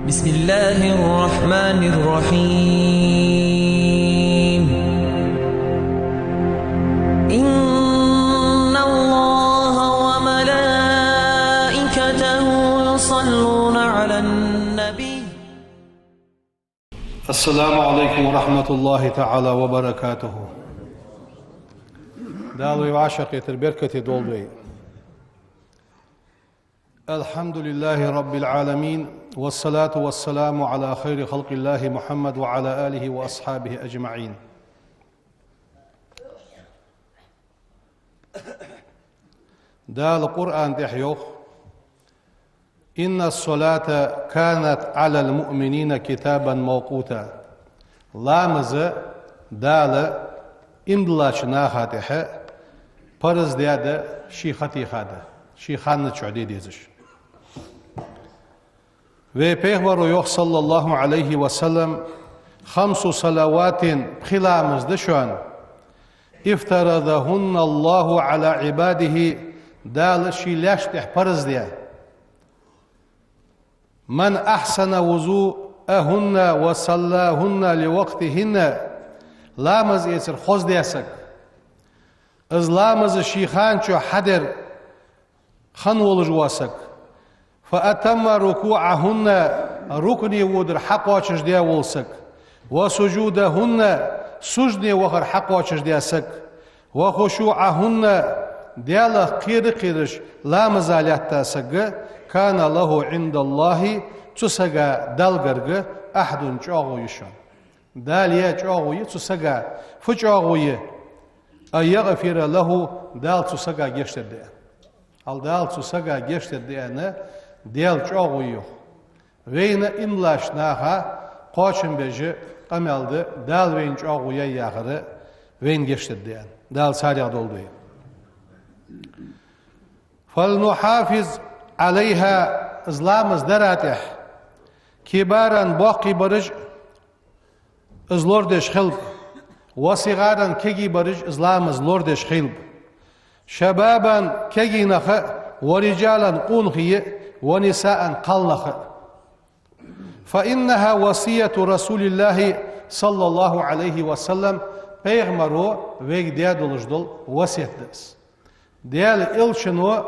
بسم الله الرحمن الرحيم إن الله وملائكته يصلون على النبي. السلام عليكم ورحمة الله تعالى وبركاته. دالوي وعشقي تربركتي دولبي. الحمد لله رب العالمين والصلاة والسلام على خير خلق الله محمد وعلى آله وأصحابه أجمعين. دال القرآن تحيوخ إن الصلاة كانت على المؤمنين كتابا موقوتا. لامز دال إمدلاش ناخاتح فرز ديادة شيختي خادة شيخان نتشعدي ديزش ve Peygamber yok sallallahu aleyhi ve sellem hamsu salavatin khilamızdı şu an iftaradahunallahu ala ibadihi dal şilaştih farz diye man ahsana vuzu'ahunna ve sallahunna li vaktihinna lamaz esir xoz diyasak ızlamızı şihan ço hader خن ولجواسك فأتم ركوعهن ركني ودر حق واشش ديا ولسك وسجودهن سجني وخر حق واشش دياسك وخشوعهن ديالا قيرش لا مزاليات تاسك كان له عند الله تسقى دالغرغ أحد جاغويشان داليا جاغوي تسقى فجاغوي أن يغفر له دال تسقى يشتر ديا Al dal tsusaga geçti diyene del çok uyuyor. Veyne imlaş naha koçun beji qameldi dal veyn çok uyuyor yağırı veyn geçti diyen. Dal sarıya doldu. Fal nuhafiz aleyha izlamız deratih kibaran baqi barış izlordeş xilb wasigaran kegi barış izlamız lordeş xilb شبابا كجينخ ورجالا قنخي ونساء قلنخ فإنها وصية رسول الله صلى الله عليه وسلم پیغمبرو ويك ديادولش دول وصيت دس ديال إلشنو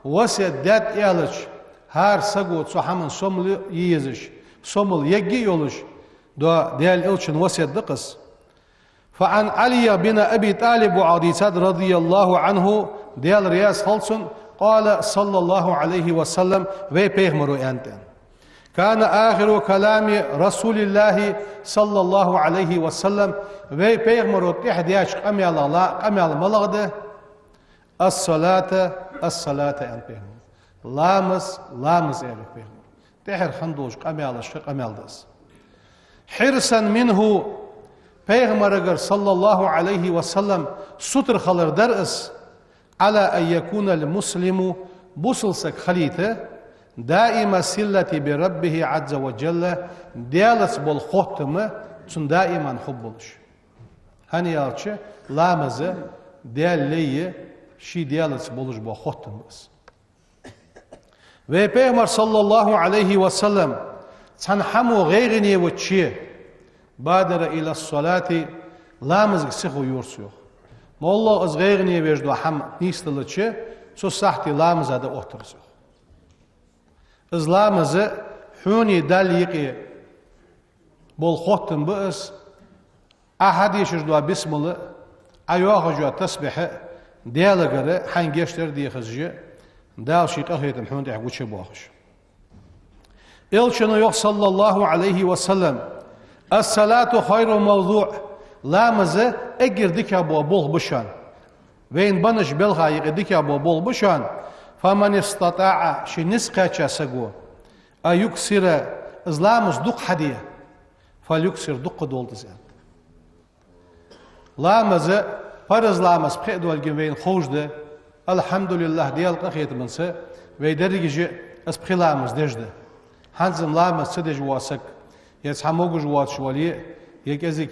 وصيت داد إلش هار سقوت سحمن سومل ييزش سومل يجي يولش دو ديال إلشن وصيت دقس فعن علي بن أبي طالب وعديساد رضي الله عنه ديال رياس خلصن قال صلى الله عليه وسلم في بيغمرو أنتن كان آخر كلام رسول الله صلى الله عليه وسلم في بيغمرو تحدياش قميال الله قميال ملغده الصلاة أن بيغمرو لامس إلي بيغمرو تحر خندوش قميال الشق قميال دس حرصا منه Peygamber sallallahu aleyhi ve sellem sutur khalır ders ala en yekunel muslimu busılsak halite daima silleti bi rabbihi azze ve celle diyalas bol khotmı tun daiman hubbuluş. Hani yalçı lamazı diyalleyi şi diyalas boluş bu khotmız. Ve Peygamber sallallahu aleyhi ve sellem tanhamu gayrini ve çi بادر إلى الصلاة لامز سخو يورسيو ما الله أزغيرني بيجدو حم نيستلتش سو صحتي لامز هذا أوترسيو إز لامز حوني داليقي بول خوتن بأس أحد يشجدو بسم الله أيوه جو تسبح ديالغر حنجشتر دي خزجي دال شيق أخيتن حون دي حقوش بوخش إلشنو يخ صلى الله عليه وسلم الصلاة خير موضوع لامزه اگر ديكا بول بشان وين بنش بلغايق ديكا بول بشان فمن استطاع شي نسقا تشاسغو ايكسر ازلامز دق حديه فليكسر دق دولدزان لامزه فرز لامز بخدول جوين خوجده الحمد لله ديال قخيت منسه ويدرجي اس بخلامز دجده حنزم لامز سدج واسك يتحموج جوات شوالي يكزيك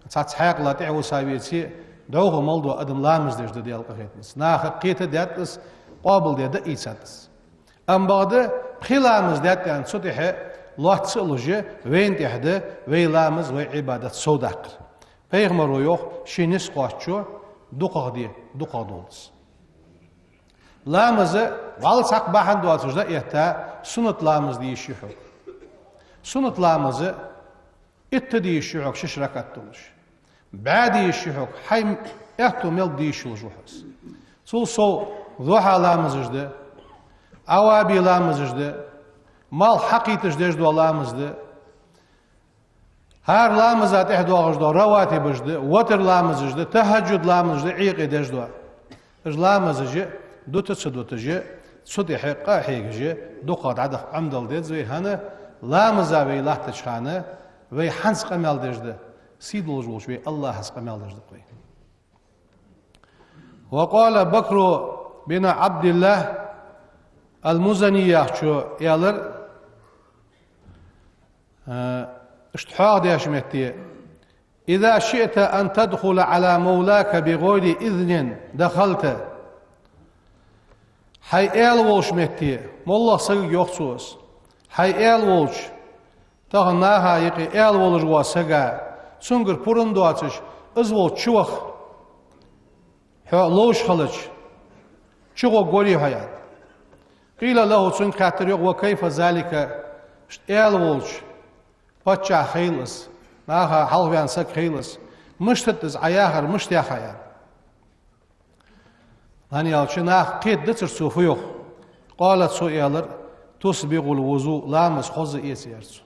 تاتحاق لا تعو ساويتي دوغ مالدو ادم لامز دجده ديال قخيتمس ناخ قيته داتس قابل ديده ايساتس ام بعد خلامز دات يعني سطح لوت سلوجه وين تحده ويلامز وعبادة صدق پیغمبر يوخ شينس قواتشو دقا دولس لامز والس حق باحن دواتوجدا يتا سنت لامز دي شيحو سنت لامز اتدي الشعوك ششركات تولش بعدي الشعوك حي احتو مل دي شلجوحس سو ضحى لامزجده اوابي لامزجده مال حقيتش دجدو لامزده هار لامزات احدو اغجدو رواتب بجده وتر لامزجده تهجد لامزجده عيقي دجدو اج لامزجه دوت تسدوتجه صدي حقا حيجه دو قاد عدخ عمدل ديد زي هنا لامزا وي لاحتشخانه وي حنس قمال دجده سيدل جولش وي الله حس قمال دجده قوي وقال بكر بن عبد الله المزني يحشو يالر اشتحاق ديشمتي إذا شئت أن تدخل على مولاك بغير إذن دخلت حي إيل وولش متي والله سيق يوخسوس حي إيل وولش تغناها يقي إيل وولش واسقا سنگر پورن دواتش ازول چوخ لوش خلج چوغو غوري حيات قيل له سن خاطر يوغ وكيف ذلك إيل وولش بچا خيلس ناها حلوان سك خيلس مشتتز عياهر مشت يا خيان هاني alçınaq qeddetir sufu yok. Qalat su elir tusbiğul vuzu lamız xozu esiyersu.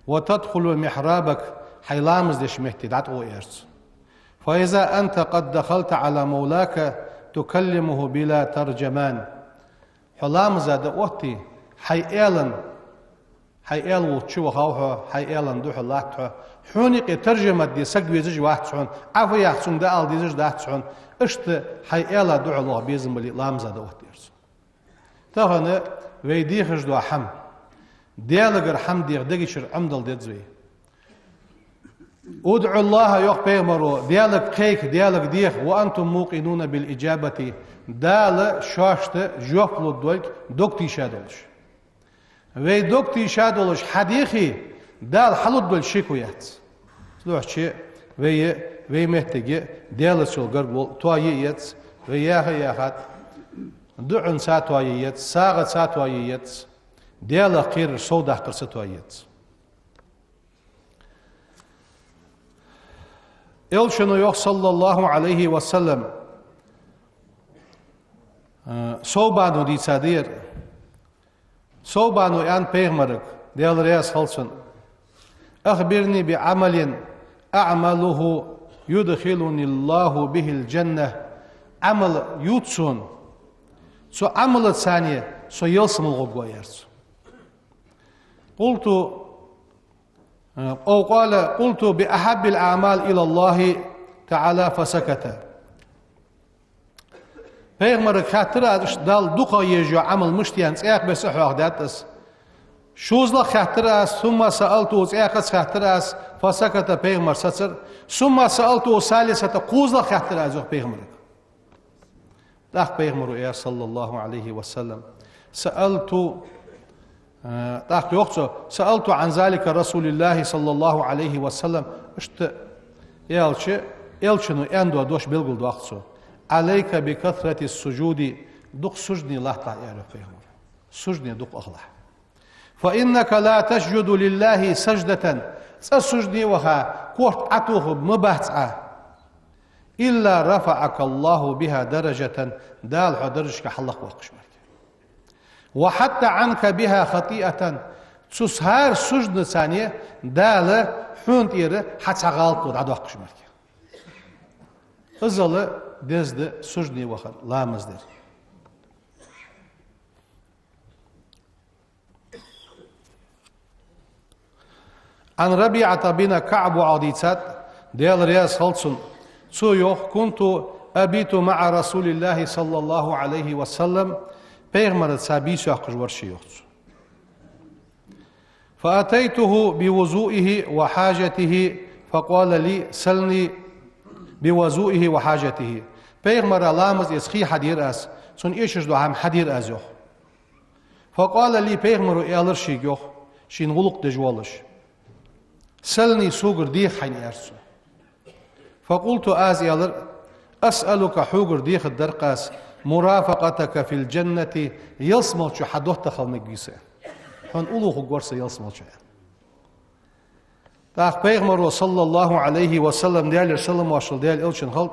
Ve tadkhulu mihrabak haylamız deşmekti dat o yersu. Fa iza anta qad dakhalta ala mawlaka tukallimuhu bila tarjaman. Halamıza da otti hayelin hayel و تشو خاوها hayelin duh latha حوني ترجمة دي سقويزج واحد سون عفوا يحسن ده al ديزج ده سون اشت hayela duh الله بيزم بلي لامزا ده وتيرس تهنا ويدي خج دو حم ديالغر حم ديغدغشر عمدل دزوي ادعوا الله يوخ بيمرو ديالك قيك ديالك ديخ وانتم موقنون بالاجابه دال شاشت جوفلو دولك دوكتي شادولش وي دوكتي شادولش حديخي دال حلود دول شيكويات لوحشي وي مهتجي ديال سولغر توييت وياها ياخات دعن ساتوييت ساغت ساتوييت ديال قير سودا قرستويت Elçinu yok sallallahu aleyhi ve sellem Sobanu ditsadir Sobanu yan peygamberik diğer reyas halsın Akhbirni bi amalin a'maluhu yudkhilunillahu bihil cenneh amal yutsun so amalı saniye so yılsımıl goyarsun Qultu أو قال قلت بأحب الأعمال إلى الله تعالى فسكت Peygamber xatira dal duqa yejo amal müştiyan tsaq bes xoqdatas şuzla xatira summa sa'altu tsaq xatira fasakata peygamber satsır summa sa'altu salisata quzla xatira zo peygamber Dah peygamber ya sallallahu aleyhi ve sellem sa'altu تاخت يوخسو سألت عن ذلك رسول الله صلى الله عليه وسلم اشت يلشنو اندو دوش بلغل دوخسو عليك بكثرة السجود دوق سجني الله تعالى فيهم سجني دوق أغلح فإنك لا تسجد لله سجدة سجدي وها كورت عطوه مبهتعة إلا رفعك الله بها درجة دال درجك حلق وقش وحتى عنك بها خطيئة تسهر سجن ثانية دال حونت إيري حتى غالط ود عدو قش مركي ازل دزد سجني وخر لا مزدر عن ربيعة بن كعب وعديتات ديال رياس خلصن سو كنت أبيت مع رسول الله صلى الله عليه وسلم Peygamber sabi şahkış var şey yoktu. فأتيته بوضوئه وحاجته فقال لي سلني بوضوئه وحاجته. Peygamber Allah'ımız eski hadir az. Son eşiz duam hadir az yok. فقال لي Peygamber alır şey yok. شين غلق دجوالش سلني سوغر ديخ حين يرسو فقلت آزيالر أسألك حوغر ديخ الدرقاس مرافقتك في الجنة يصمل شو حدوه تخلنك بيسا هن أولوخ قرصة يصمل شو تاخ پیغمبر صلى الله عليه وسلم ديال رسلم واشل ديال إلشن خلط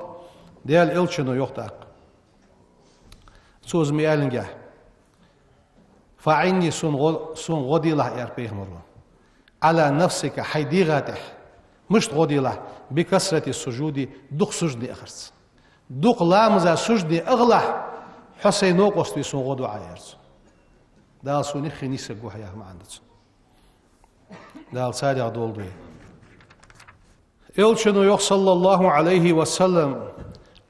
ديال إلشن ويختاق سوز ميالنجا فعني سون غدي له يا پیغمبر على نفسك حيديغاته مش غدي له بكثرة السجود دق سجد أخرس دق لامزا سجد أغلى حسين وقست في سون غدو عايرس دال سوني خنيسة جوها يا ما عندك دال سادة دولدي إلشنو يخ صلى الله عليه وسلم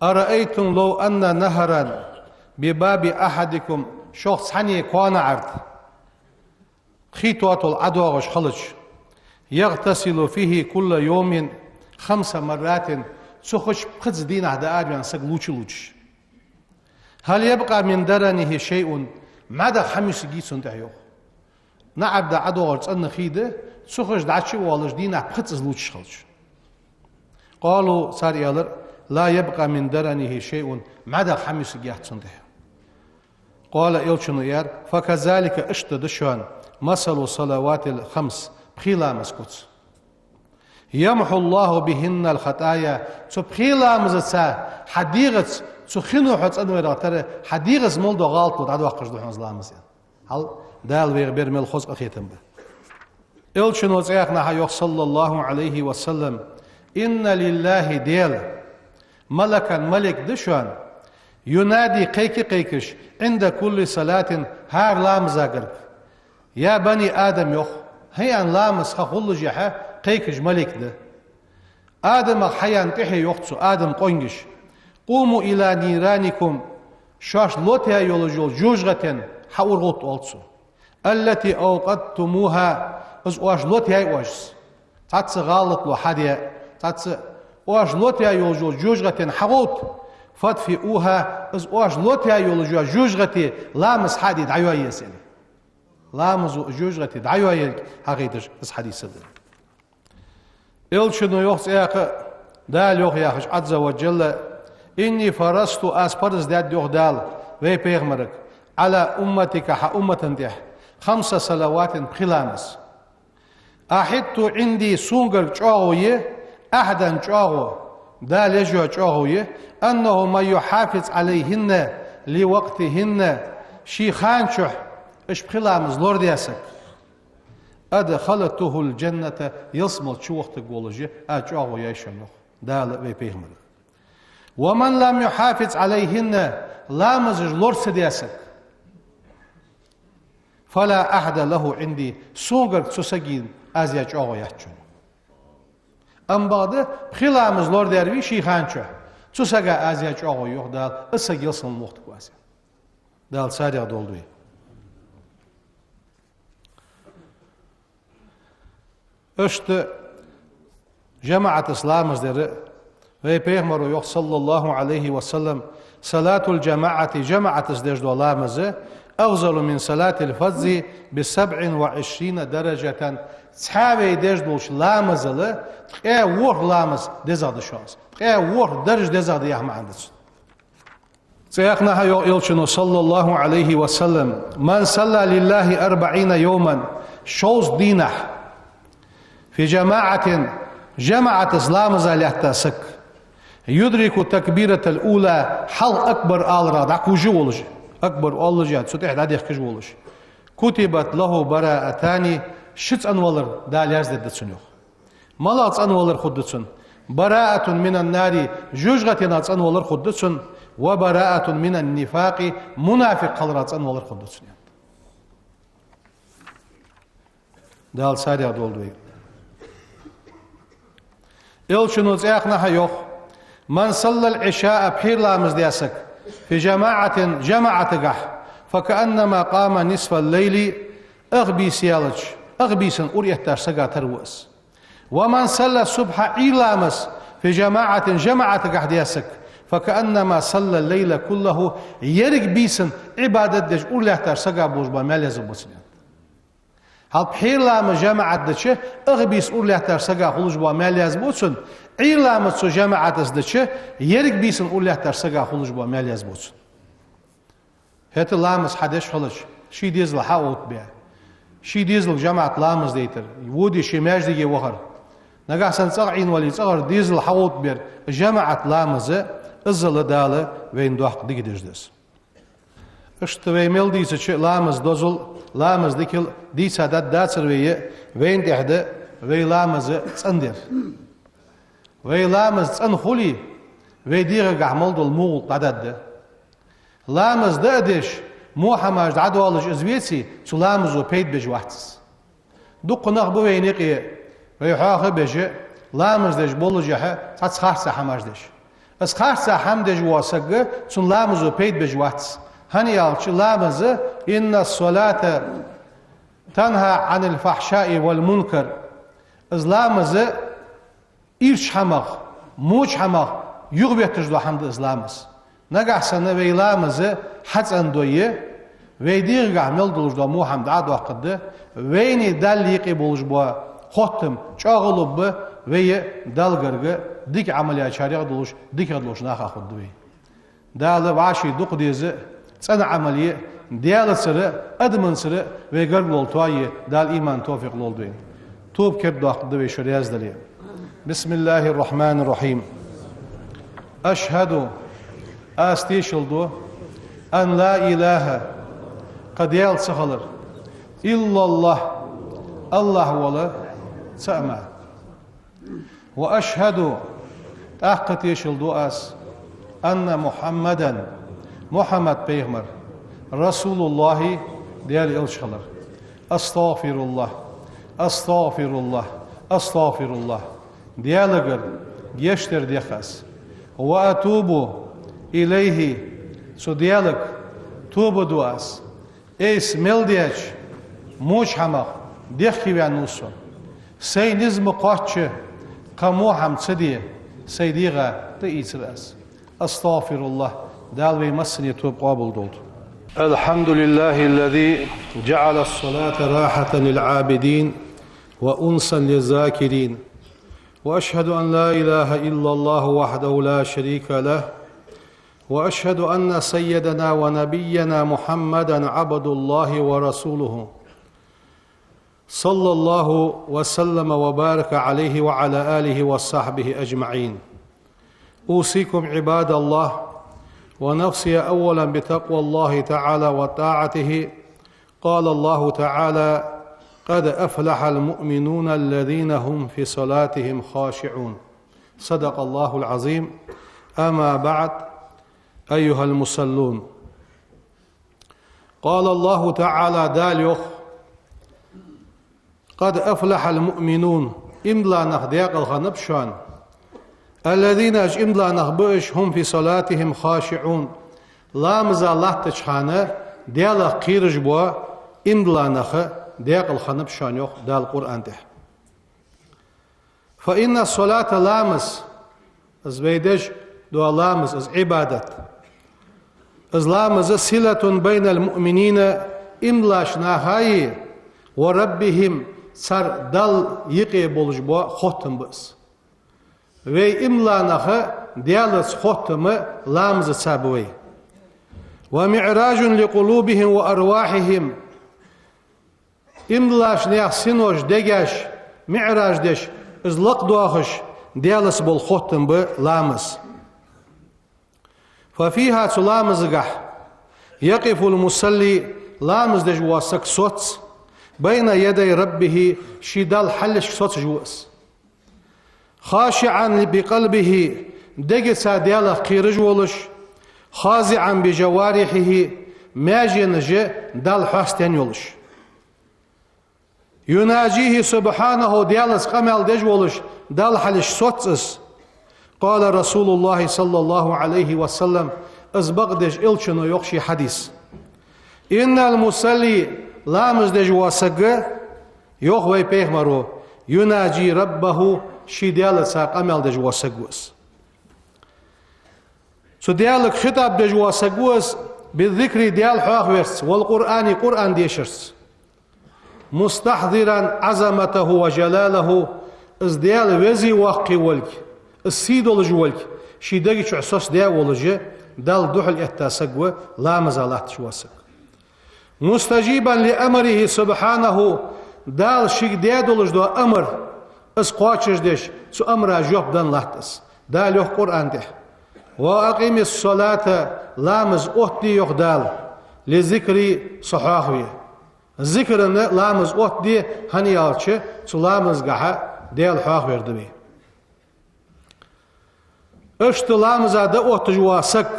أرأيتم لو أن نهرا بباب أحدكم شخص حني كوانا عرض خيطوات العدوغش خلج يغتسل فيه كل يوم 5 مرات سخش بخز دين عدا آريان سق لوش هل يبقى من درنه شيء ماذا خمس جيسون تعيوه نعبد عدوغش أن خيده سخش دعشي والش دين بخز لوش خلج قالوا صار يالر لا يبقى من درنه شيء ماذا خمس جيسون تعيوه قال إلشنو يار فكذلك اشتد شان مثل صلوات الخمس بخيلا مسكوت يمحو الله بهن الخطايا تو بخيلا مزتسا حديغت تو خينو حت انوير ترى حديغز مولدو غلط ود عدو قشدو حنزلامز هل دال وير بيرمل خوز اخيتم إلشنو زيخنا حيوخ صلى الله عليه وسلم إن لله ديل ملكا ملك دشان ينادي قيكش عند كل صلاة هار لامز أقرب يا بني آدم يخ هيان لامز خخل جحا قيكش ملك ده آدم حيان تحي يختصو آدم قنجش قوموا إلى نيرانكم شاش لوتها يولجول جوجغتن حورغوت أولتسو التي أوقدتموها از واش لوتها يوجس تاتس غالط لو حديا تاتس واش لوتها يولجول جوجغتن حغوت فادفئوها از واش لوتها يولجوا جوجغتي لامس حدي دعيوا يسل لامز جوجغتي دعيوا يل حقيقة از حديث ده إلشنو يخص ياق دال يخ ياخش عز وجل إني فرست أسبرز داد يخ دال وي بيغمرك على أمتك أمة تح 5 صلوات بخلامس أحدت عندي سونغر جاوية أحدا جاو دال يجوا جاوية أنه ما يحافظ عليهن لوقتهن شيخان شح إش بخلامز لورد ياسك أدخلته الجنة يصمل شو وقت قولجي أجاو يشنو دال وي بيغمر ومن لم يحافظ عليهن لامز لورس دياسك فلا أحد له عندي سونغر تسجين أزيا جاو يحجن أم بعد بخلامز لورد يروي شيخان شح تسجى أزيا جاو يخدال أسجى يصمل وقت قواسي دال سادة دولدوي اشت جماعة اسلام ازدر وي پیغمبر يخ صلى الله عليه وسلم صلاة الجماعة جماعة ازدر دولامز أفضل من صلاة الفجر ب27 درجة تحاوي دجدوش لامزل تقى وور لامز دزاد شانس تقى وور درج دزاد يا ما عندس سيقنا يلشنو صلى الله عليه وسلم من صلى لله 40 يوما شوز دينه في جماعة إسلام زاليحتا سك يدرك تكبيرة الأولى حل أكبر آل راد عكو جولج أكبر آل جاد ستح داديخ جولج كتبت له براءتان شتس أنولر دال يزد دتسنيخ ملات أنولر خدتسن براءة من النار جوجغة أنولر خدتسن وبراءة من النفاق منافق قلرات أنولر خدتسن دال ساري دولدوي إلشنو زيخنا هيوخ من صلى العشاء بحير لامز دياسك في جماعة قح فكأنما قام نصف الليل أغبي سيالج أغبيسن أريحتار سقا تروس ومن صلى الصبح إيلامس في جماعة قح دياسك فكأنما صلى الليل كله يرق بيسن عبادة ديش أريحتار سقا بوجبا ماليز بوسنين هل بحير لام جماعة دتش أغبيس أولي ترسجا خلوج بوا مالياز بوتسن عير لام سو جماعة دتش يرك بيسن أولي ترسجا خلوج بوا مالياز بوتسن هات لامس حدش خلج شي ديزل حاوت بيع شي ديزل جماعة لامس ديتر يودي شي ماج ديجي وخر نجا سنصعين ولي صغر ديزل حاوت بير جماعة لامس ازل داله وين دوح ديجي دجدس اشتوي ميل ديس شي لامس دوزل لامس ديكل ديس هذا داتر وين تحده وي لامس صندر وي لامس صنخولي وي ديغ عمل دول مول عدد لامس دادش مو حماج عدوالش ازويتي تو لامس وبيت بجواتس دق نغبو وينيقي ويحاخ بجي لامس دش بولو جها تسخارسا حماج دش اسخارسا حمدش واسق تون لامس وبيت بجواتس هني يالش لامس إن الصلاة تنهى عن الفحشاء والمنكر از لامس إيرش حمغ موش حمغ يغبيت تجدو حمد از لامس نجح سنة ويلامز حتى أندوية ويدير عمل دولج دو محمد عاد وقت ويني دل يقي بولج بوا ختم شاغلب وي دلغرغ ديك عملية شارع دولج ديك دولج ناخا خد دوي دال واشي دوق ديز سنة عملية ديال سر أدمن سر ويغرغ لولتواي دال إيمان توفيق لولدوين توب كرد وقت دوي شرياز دليل بسم الله الرحمن الرحيم أشهد أستيشلدو أن لا إله قد يلسخلر إلا الله ولا سأما وأشهد أحقت يشلدو أس أن محمد بيغمر رسول الله ديال إلشخلر أستغفر الله ديالغر يشتر ديخاس وأتوب إليه سوديالك توب دواس إيس ملديش موش حمق ديخي بيانوسو سي نزم قاتش قموحم تسدي سيديغا تئيس الأس أستغفر الله دالوي مسني توب قابل دولت الحمد لله الذي جعل الصلاة راحة للعابدين وأنسا للذاكرين وأشهد أن لا إله إلا الله وحده لا شريك له وأشهد أن سيدنا ونبينا محمدا عبد الله ورسوله صلى الله وسلم وبارك عليه وعلى آله وصحبه أجمعين أوصيكم عباد الله ونفسي أولا بتقوى الله تعالى وطاعته قال الله تعالى قد أفلح المؤمنون الذين هم في صلاتهم خاشعون صدق الله العظيم أما بعد أيها المصلون قال الله تعالى داليوخ قد أفلح المؤمنون إملا نخديق الخنبشان الذين إملا نخبئش هم في صلاتهم خاشعون لا مزال الله تشحانه ديال قيرج بوا إملا نخ ديق الخنبشان يوخ دال القرآن ده فإن الصلاة لامس از بيدج دو لامس از عبادة از لامس صلة بين المؤمنين إملاش ناهاي وربهم سر دل يقي بولج بوا ختم بس وي إملا نخ ديالس ختم لامس سابوي ومعراج لقلوبهم وأرواحهم إملاش نيخ سنوش ديجاش معراج ديش ازلق دواخش ديالس بول ختم بلامس ففيها تلامز قح يقف المصلي لامز دج واسك صوت بين يدي ربه شدال حلش صوت جوس خاشعا بقلبه دقسا دياله قيرج ولش خاضعا بجوارحه ماجنج دال حاستين يولش يناجيه سبحانه ديالس قمل دج ولش دال حلش صوتس قال رسول الله صلى الله عليه وسلم ازبقدج إلشنو يخشي حديث إن المصلي لامز دج واسق يخوي بيغمرو يناجي ربه شي ديالسا قمل دج واسقوس سو ديالك خطاب دج واسقوس بالذكر ديال حاخوس والقرآن قرآن ديشرس مستحضرا عظمته وجلاله ازديال وزي واقي ولك السيد ولك شي دقي شعصوص ديا ولجي دال دحل اتاسق لا مزالات شواسق مستجيبا لأمره سبحانه دال شيك ديا دولج دو أمر اسقواتش ديش سو أمر جوب دان لاتس دال يوح قرآن ده وأقيم الصلاة لامز أهدي يخدال لذكري صحاحوية ذكر لامز أهدي هنيالش سو لامز قحا ديال حاح وردبي اشت لامز دا أهتجواسك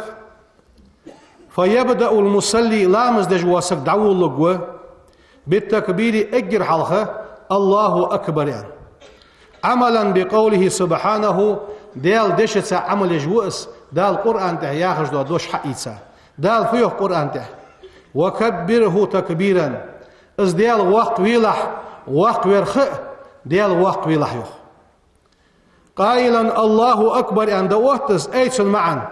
فيبدأ المصلي لامز دجواسك دعو اللقوة بالتكبير اجر حلقة الله أكبر يعني عملا بقوله سبحانه ديال دشتسا عمل جوئس دال قرآن ده ياخش دو دوش حقيتسا دال فيه قرآن ده وكبره تكبيرا از ديال وقت ويلح وقت ويرخئ ديال وقت ويلح يخ قائلا الله أكبر عند وقتس أيتن معا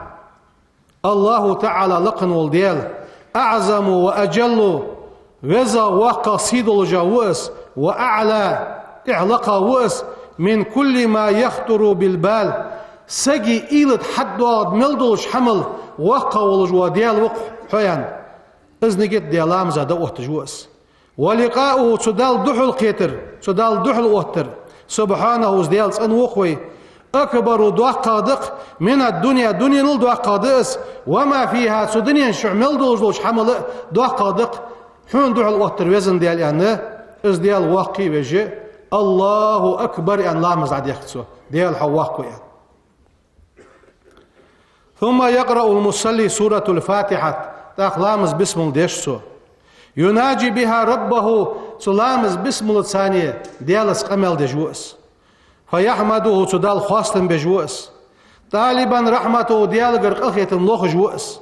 الله تعالى لقن والديال أعظم وأجل وزا وقا سيد الجوئس وأعلى إعلقا وئس من كل ما يخطر بالبال سجي إيلت حد واد ملدوش حمل وقا والجوا ديال وق حيان إذن جت ديالام زاد وقت جوئس ولقاؤه تدال دحل قيتر تدال دحل وقتر سبحانه ديال سن وقوي أكبر دوا قادق من الدنيا دنيا نل دوا قادس وما فيها سدنيا شعمل دوش حمل دوا قادق حون دحل وقتر وزن ديال يعني إذ ديال واقي وجه الله أكبر يعني لامز عاد يختصو ديال حواقو يعني ثم يقرأ المصلي سورة الفاتحة تاخ لامز بسم ديشسو يناجي بها ربه سلامز بسم الثانية ديالس قمل دجوس فيحمده تدال خواستن بجوس طالبا رحمته ديال قرقخية ملوخ جوس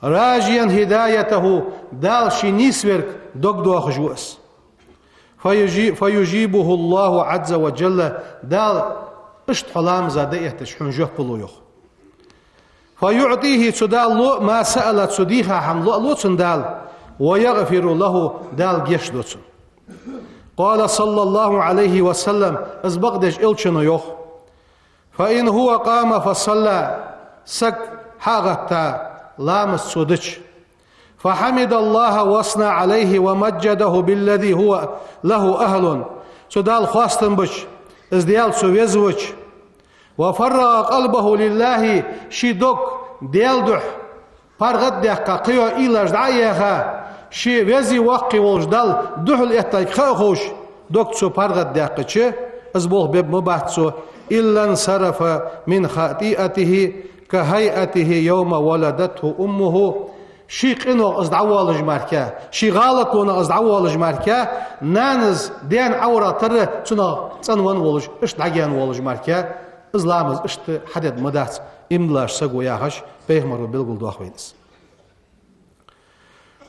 راجيا هدايته دال شنيسورك دقدوخ جوس فيجيبه الله عز وجل دال اشت حلام زادئه تشحن جوه بلويخ فيعطيه تدال ما سألت سديها حملو لو تندال ويغفر له دال جيش دوتسن قال صلى الله عليه وسلم ازبقدش إلشنو يخ فإن هو قام فصلى سك حاغتا لامس سودش فحمد الله واثنى عليه ومجده بالذي هو له أهل سدال خواستن بش ازديال سويزوش وفرغ قلبه لله شيدوك ديال دح فرغت ديكا قيو إيلاج دعيها شي وزي وقي وجدال دحل اتاك خوش دوكتسو فرغت ديكا شي ازبوغ بيب مباحتسو إلا انصرف من خطيئته كهيئته يوم ولدته أمه شي قنو ازدعوالج ماركا شي غالط ونا ازدعوالج ماركا نانز دين عورا تر تنا تنوان ولج اشت عجيان ولج ماركا ازلامز اشت حدد مدات املاش سقو ياهش بيهمرو بالقل دواخوينس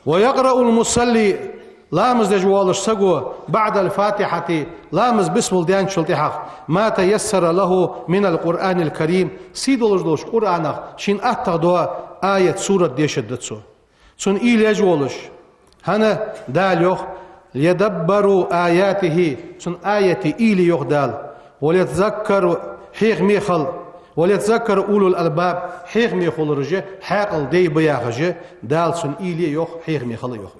ويقرأ المصلي لامز دجوالش سقو بعد الفاتحة لامز بسم الديان شلتحق ما تيسر له من القرآن الكريم سيدولش دوش قرآن شين أتغدوا آية سورة ديش الدتسو سن إيل يجوالش هنا دال يوخ ليدبروا آياته سن آية إيل يوخ دال وليتذكر حيق ميخل وليتذكر أولو الألباب حيق ميخل رجي حاقل دي بياخجي دال سن إيل يوخ حيق ميخل يوخ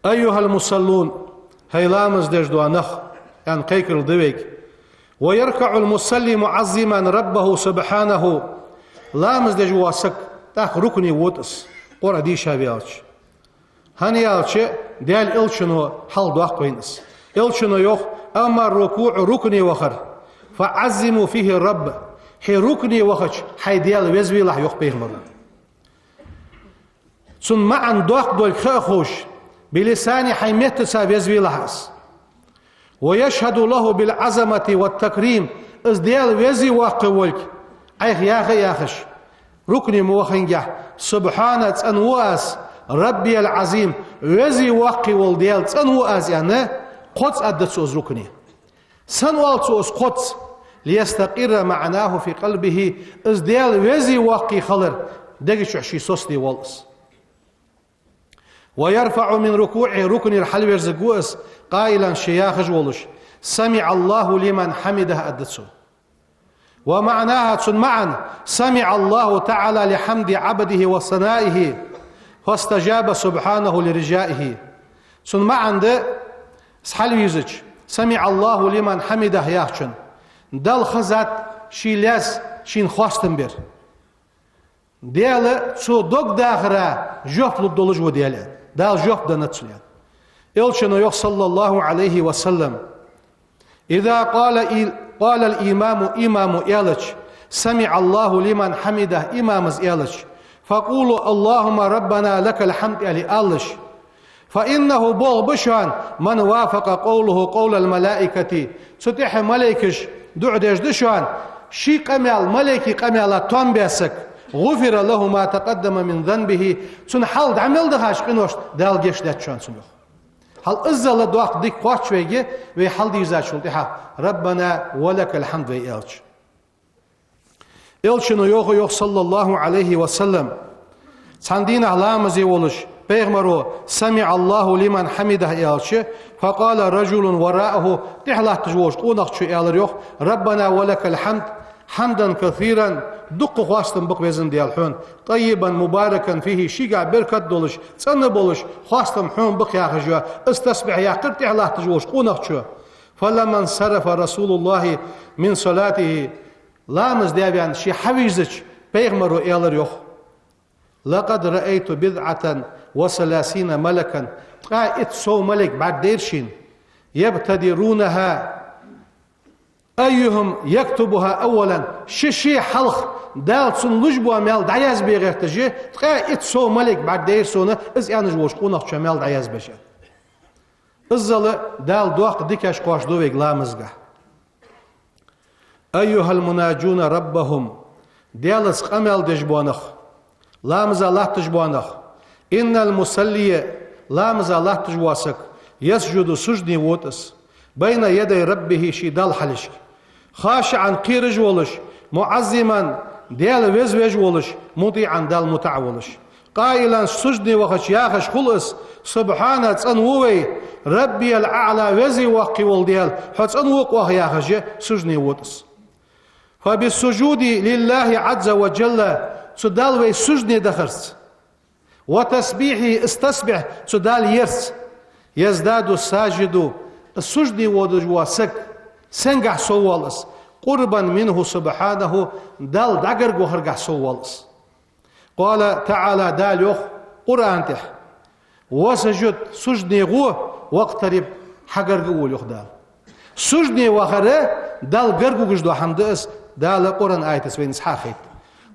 أيها المصلون هيلامز دجدوا نخ يعني قيكر دويك ويركع المصلي معظما ربه سبحانه لامز دجوا سك تاخ ركني ووتس قرأ دي شابيالش هنيالش ديال إلشنو حل دواق بينس إلشنو يوخ أما الركوع ركني وخر فعزموا فيه الرب حي ركني وخش حي ديال وزوي لح يوخ بيهمر سن معا دواق دول خوش بلسان حيميت سابيزوي لحس ويشهد له بالعظمة والتكريم از ديال وزي واقولك ايخ ياخش ركني موخنجح سبحانه انواس ربي العظيم وزي واقول ديال انواس يعني قدس ادتسوز ركني سنوالتسوز قدس ليستقر معناه في قلبه از ديال وزي واقي خلر دقيش عشي سوسلي والس ويرفع من ركوعه ركن الحلوير زقوس قائلا شياخ جولش سمع الله لمن حمده أدتسو ومعناها معا سمع الله تعالى لحمد عبده وصنائه فاستجاب سبحانه لرجائه معا ده سحلويزج سمع الله لمن حمده ياخشن دل خزات شيلاس شين خواستن بير ديال سو دوغ داخرا جوف للدولج وديال دال جوف دنتسليان إلشنو يخ صلى الله عليه وسلم إذا قال الإمام إمام إلش سمع الله لمن حمده إمام إلش فقولوا اللهم ربنا لك الحمد ألي ألش فإنه بول بشان من وافق قوله قول الملائكة ستح ملائكش دعدش دشان شي قمال ملائكي قمال تنبسك غفر له ما تقدم من ذنبه سن حال عمل دهاش قنوش دال جيش داتشان سنوخ هل إزال دوق ديك قوات ويجي وي حال ديزات شلتها ربنا ولك الحمد وي إلش إلشنو يوغ صلى الله عليه وسلم ساندين أهلامزي ولش بيغمرو سمع الله لمن حمده إلش فقال رجل وراءه تحلاه تجوش قونق إلر يوغ ربنا ولك الحمد حمدا كثيرا دق خواستن بق بيزن ديال حون طيبا مباركا فيه شيقع بركة دولش سنة بولش خواستن حون بق ياخجوا استسبح يا قرت الله تجوش قونق فلما انصرف رسول الله من صلاته لامز ديابيان شي حويزج بيغمرو إلر يوغ لقد رأيت بضعة وثلاثين ملكا قائد سو ملك بعد ديرشين يبتدرونها أيهم يكتبها أولا شي حلق دال سن لجبوا مال دعياز بيغير تجي قائد سو ملك بعد ديرسونه إز يعني جوش قونق شو مال دعياز بشي إزال دال دوق ديكاش قواش دويق لامزغا أيها المناجون ربهم ديالس قمال دجبونخ لامز الله تجبونخ إن المسلي لامز الله تجواسك يسجد سجدي ووتس بين يدي ربه شي دال حلش خاشعا قيرج ولش معظما ديال ويز ولش مطيعا دال متع ولش قائلا سجدي وخش ياخش خلص سبحانه تنووي ربي الأعلى وزي وقي والديال حتنوق وخ ياخش سجدي ووتس فبالسجود لله عز وجل سدال وي سجدي دخرس وتسبيحه استسبح سدال يرس يزداد الساجد السجد ودجوا سك سنجح سوالس قربا منه سبحانه دال دقر وهرجع سوالس قال تعالى دال يخ قرآن تح وسجد سجدي غو واقترب حجر قول يخ دال سجدي وخره دال قرقو جدو حمدس دال قرآن آية سبين سحاخيت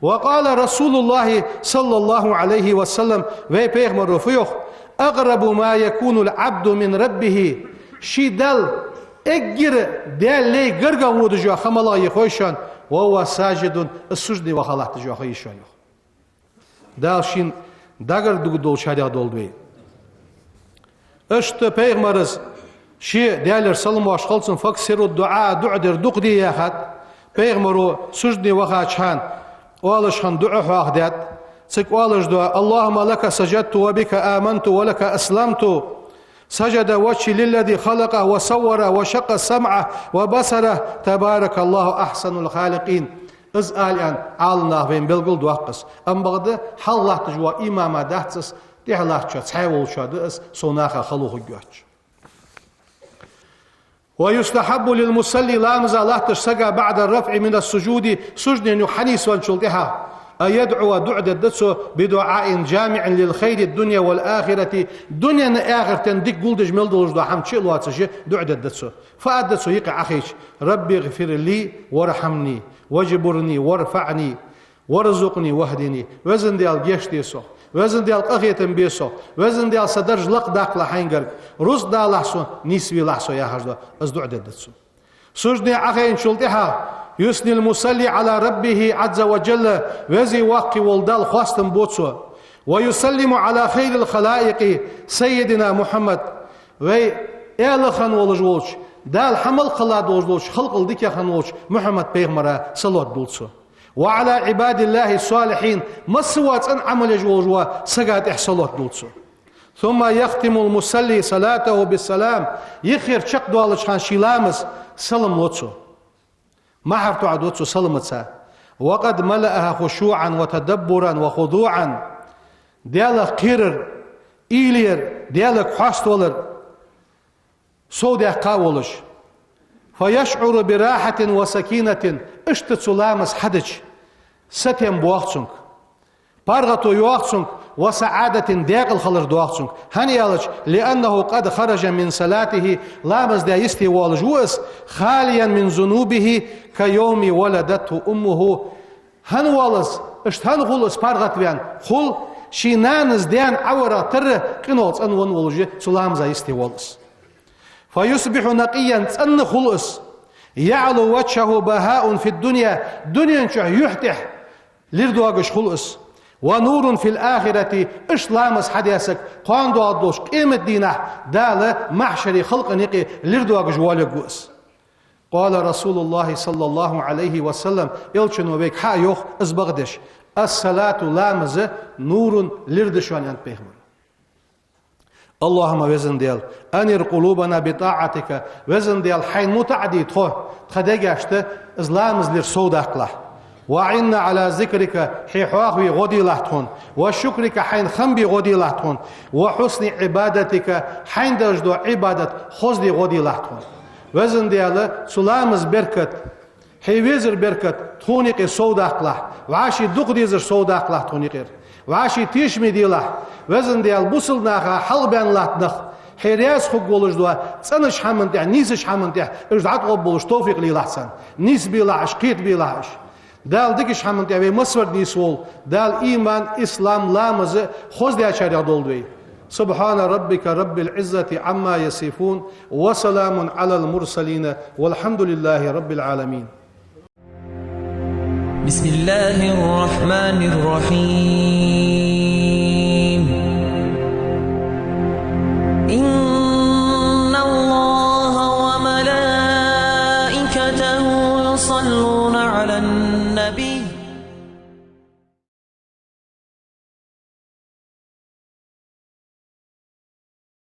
وقال رسول الله صلى الله عليه وسلم وي بيغمر رفيوخ أقرب ما يكون العبد من ربه شي دل اجر دل لي غرغا ودجو خملا يخوشان وهو ساجد السجد وخلات جو خيشان دال شين دغر دول شادي دول بي اشت بيغمرز شي دالر سلم واش خلصن فكسر الدعاء دعدر دقدي ياخد بيغمرو سجد وخاچان والشان دعاء واخدات سكوالش دعاء اللهم لك سجدت وبك آمنت ولك أسلمت سجد وجهي للذي خلقه وصوره وشق سمعه وبصره تبارك الله أحسن الخالقين إز آليان عالنا بين بلغل دوقس أم بغد حالله تجوا إماما دهتس ديحله تشات حيول شادس سوناخا خلوه جواتش ويستحب للمصلي لامز الله تشسقى بعد الرفع من السجود سجد يحنيس وانشلتها أيدعو دعد الدسو بدعاء جامع للخير الدنيا والآخرة دنيا آخر تندك قلدج ملدلج دو حمد شيء الواتسجي دعد الدسو فأدسو يقع أخيش ربي اغفر لي وارحمني واجبرني وارفعني وارزقني واهدني وزن ديال جيش ديسو وزن ديال قخيتن بيسو وزن ديال صدرج لق داق لحينجرك رز دا لحسو نسوي لحسو يا حجدو از دعد الدسو سجني أخين شلتها يثني المصلي على ربه عز وجل وزي واقي والدال خواستن بوتسو ويسلم على خير الخلائق سيدنا محمد وي إلخن ولجوش دال حمل خلاد ولجوش خلق الدكيا خنوش محمد بيغمرا صلوات بوتسو وعلى عباد الله الصالحين مسوات ان عمل جوجوا سقات احصلوت بوتسو ثم يختم المصلي صلاته بالسلام يخير شق دوالش خان شيلامس سلم لوتسو ما حرتو عدوتسو سلمتسا وقد ملأها خشوعا وتدبرا وخضوعا ديالا قيرر إيلير ديالا كحاستولر سودة قاولش فيشعر براحة وسكينة اشتتسلامس حدج ستيم بوقتسنك بارغتو يوقتسنك وسعادة داقل خلر دوقتسنك هنيالج لأنه قد خرج من صلاته لامز دا يستي والجوس خاليا من ذنوبه كيوم ولدته أمه هنوالز اشتهنغولس بارغت بيان خل شينانز ديان عورا تر قنوز أنوان والجي سلامز يستي والس فيصبح نقيا تن خلص يعلو وجهه بهاء في الدنيا دنيا يحتح لردواغش خلص ونور في الآخرة إشلامس حديثك قاندو عدوش قيمة دينه دالة محشري خلق نقي لردواغش والقوس قال رسول الله صلى الله عليه وسلم إلشن وبيك حايوخ ازبغدش الصلاة لامز نور لردشوان ينبهمر اللهم وزن ديال أنير قلوبنا بطاعتك وزن ديال حين متعدي تخدقاشت إزلامز لرسودك له وعنا على ذكرك حي حواغي غدي لحتون وشكرك حين خنبي غدي لحتون وحسن عبادتك حين درجدو عبادت خزدي غدي لحتون وزن ديال سلامز بركت حي وزر بركت تونيق سوداق له وعاشي دوق ديزر سوداق له تونيقير وعاشي تيشمي ديله وزن ديال بوصل ناخا حلبان لاتنخ حيرياس خوك بولش دوا تسنش حمن تح نيسش حمن تح ارجعت غب بولش توفيق لي لحسن نيس بيلاش قيت بيلاش دال ديكش حمن تح بمصور نيسول دال إيمان إسلام لامز خوز دي أشاري دولدوي سبحان ربك رب العزة عما يصفون وسلام على المرسلين والحمد لله رب العالمين بسم الله الرحمن الرحيم إن الله وملائكته يصلون على النبي